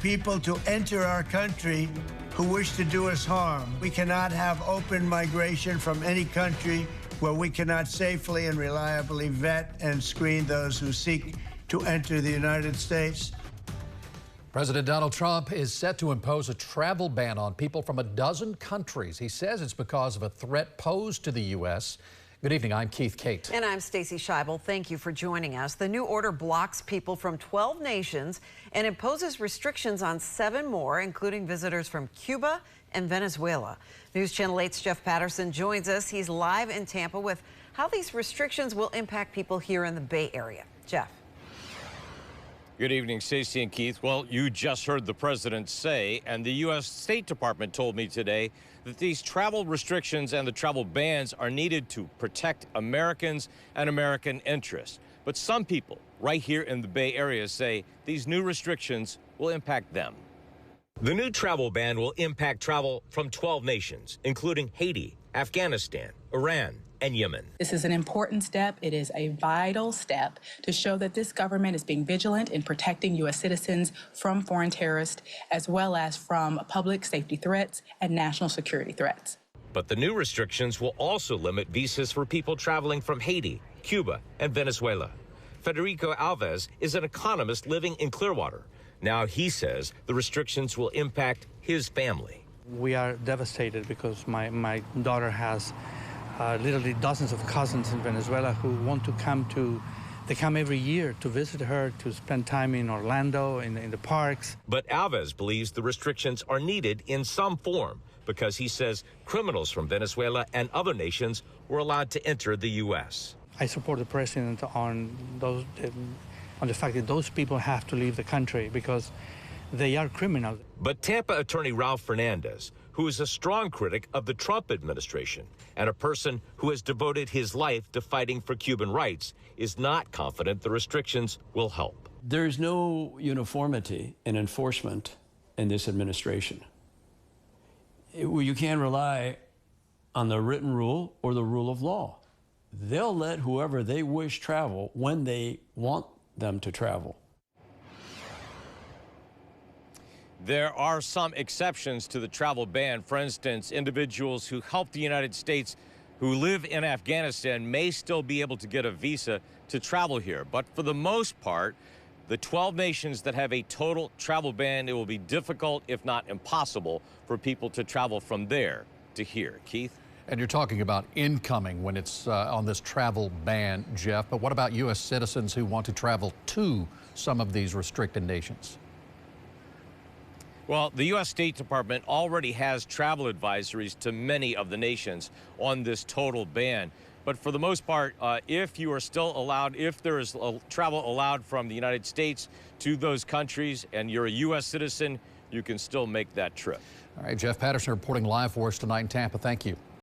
people to enter our country who wish to do us harm. We cannot have open migration from any country where we cannot safely and reliably vet and screen those who seek to enter the United States. President Donald Trump is set to impose a travel ban on people from a dozen countries. He says it's because of a threat posed to the U.S. Good evening, I'm Keith Kate. And I'm Stacey Scheibel. Thank you for joining us. The new order blocks people from 12 nations and imposes restrictions on 7 more, including visitors from Cuba and Venezuela. News Channel 8's Jeff Patterson joins us. He's live in Tampa with how these restrictions will impact people here in the Bay Area. Jeff. Good evening, Stacey and Keith. Well, you just heard the president say, and the U.S. State Department told me today, that these travel restrictions and the travel bans are needed to protect Americans and American interests. But some people right here in the Bay Area say these new restrictions will impact them. The new travel ban will impact travel from 12 nations, including Haiti, Afghanistan, Iran, and Yemen. This is an important step. It is a vital step to show that this government is being vigilant in protecting U.S. citizens from foreign terrorists, as well as from public safety threats and national security threats. But the new restrictions will also limit visas for people traveling from Haiti, Cuba, and Venezuela. Federico Alves is an economist living in Clearwater. Now he says the restrictions will impact his family. We are devastated because my daughter has literally dozens of cousins in Venezuela who want to come they come every year to visit her, to spend time in Orlando, in the parks. But Alves believes the restrictions are needed in some form because he says criminals from Venezuela and other nations were allowed to enter the U.S. I support the president on the fact that those people have to leave the country because they are criminals. But Tampa attorney Ralph Fernandez, who is a strong critic of the Trump administration and a person who has devoted his life to fighting for Cuban rights, is not confident the restrictions will help. There's no uniformity in enforcement in this administration. You can't rely on the written rule or the rule of law. They'll let whoever they wish travel when they want them to travel. There are some exceptions to the travel ban. For instance, individuals who help the United States who live in Afghanistan may still be able to get a visa to travel here. But for the most part, the 12 nations that have a total travel ban, it will be difficult, if not impossible, for people to travel from there to here. Keith? And you're talking about incoming when it's on this travel ban, Jeff. But what about U.S. citizens who want to travel to some of these restricted nations? Well, the U.S. State Department already has travel advisories to many of the nations on this total ban. But for the most part, if you are still allowed, if there is travel allowed from the United States to those countries and you're a U.S. citizen, you can still make that trip. All right, Jeff Patterson reporting live for us tonight in Tampa. Thank you.